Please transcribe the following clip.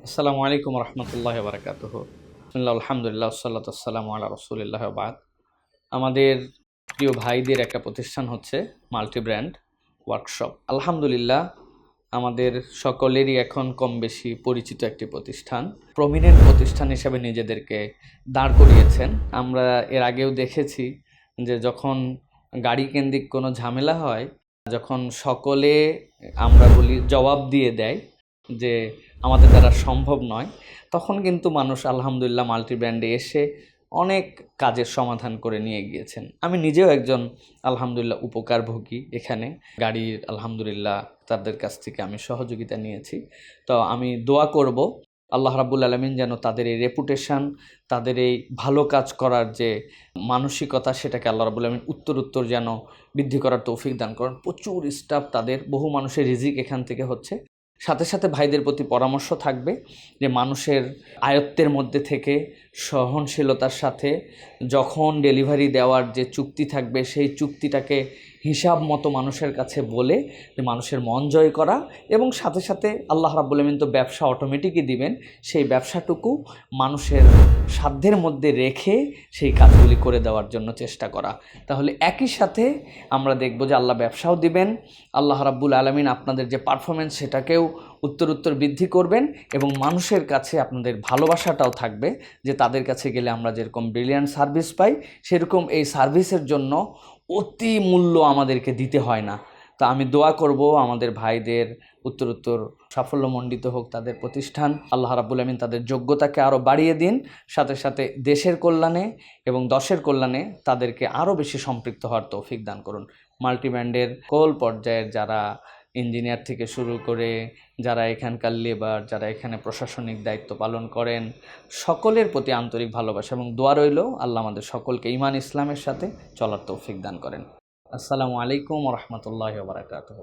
আসসালামু আলাইকুম রহমতুল্লাহ বারকাতুহ। বিসমিল্লাহ আলহামদুলিল্লাহ ওয়াসসালাতু ওয়াসসালামু আলা রাসূলিল্লাহ ওয়া বাদ। আমাদের প্রিয় ভাইদের একটা প্রতিষ্ঠান হচ্ছে মাল্টি ব্র্যান্ড ওয়ার্কশপ। আলহামদুলিল্লাহ আমাদের সকলেরই এখন কম বেশি পরিচিত একটি প্রতিষ্ঠান, প্রমিনেন্ট প্রতিষ্ঠান হিসেবে নিজেদেরকে দাঁড় করিয়েছেন। আমরা এর আগেও দেখেছি যে যখন গাড়ি কেন্দ্রিক কোনো ঝামেলা হয়, যখন সকলে আমরা বলি জবাব দিয়ে দেয় যে আমাদের দ্বারা সম্ভব নয়, তখন কিন্তু মানুষ আলহামদুলিল্লাহ মাল্টি ব্র্যান্ডে এসে অনেক কাজের সমাধান করে নিয়ে গিয়েছেন। আমি নিজেও একজন আলহামদুলিল্লাহ উপকারভোগী। এখানে গাড়ির আলহামদুলিল্লাহ তাদের কাছ থেকে আমি সহযোগিতা নিয়েছি। তো আমি দোয়া করব আল্লাহ রাব্বুল আলামিন যেন তাদের এই রেপুটেশন, তাদের এই ভালো কাজ করার যে মানসিকতা, সেটাকে আল্লাহ রাব্বুল আলামিন উত্তর যেন বৃদ্ধি করার তৌফিক দান করেন। প্রচুর স্টাফ, তাদের বহু মানুষের রিজিক এখান থেকে হচ্ছে। সাথে সাথে ভাইদের প্রতি পরামর্শ থাকবে যে মানুষের আয়ত্তের মধ্যে থেকে সহনশীলতার সাথে যখন ডেলিভারি দেওয়ার যে চুক্তি থাকবে, সেই চুক্তিটাকে হিসাব মতো মানুষের কাছে বলে যে মানুষের মন জয় করা, এবং সাথে সাথে আল্লাহ রাব্বুল আমিন তো ব্যবসা অটোমেটিকই দিবেন, সেই ব্যবসাটুকু মানুষের সাধ্যের মধ্যে রেখে সেই কাজগুলি করে দেওয়ার জন্য চেষ্টা করা। তাহলে একই সাথে আমরা দেখব যে আল্লাহ ব্যবসাও দিবেন, আল্লাহ রাব্বুল আলামিন আপনাদের যে পারফরমেন্স সেটাকেও উত্তর বৃদ্ধি করবেন, এবং মানুষের কাছে আপনাদের ভালোবাসাটাও থাকবে যে তাদের কাছে গেলে আমরা যেরকম ব্রিলিয়ান্ট সার্ভিস পাই, সেরকম এই সার্ভিসের জন্য অতি মূল্য আমাদেরকে দিতে হয় না। তো আমি দোয়া করব আমাদের ভাইদের উত্তর সাফল্যমণ্ডিত হোক তাদের প্রতিষ্ঠান। আল্লাহ রাব্বুল আমিন তাদের যোগ্যতাকে আরও বাড়িয়ে দিন, সাথে সাথে দেশের কল্যাণে এবং দশের কল্যাণে তাদেরকে আরও বেশি সম্পৃক্ত হওয়ার তৌফিক দান করুন। মাল্টি ব্র্যান্ডের সকল পর্যায়ের যারা ইঞ্জিনিয়ার থেকে শুরু করে যারা এখানকার লেবার, যারা এখানে প্রশাসনিক দায়িত্ব পালন করেন, সকলের প্রতি আন্তরিক ভালোবাসা এবং দোয়া রইল আল্লাহ আমাদের সকলকে ঈমান ইসলামের সাথে চলার তৌফিক দান করেন। আসসালামু আলাইকুম ওয়া রাহমাতুল্লাহি ওয়া বারাকাতুহু।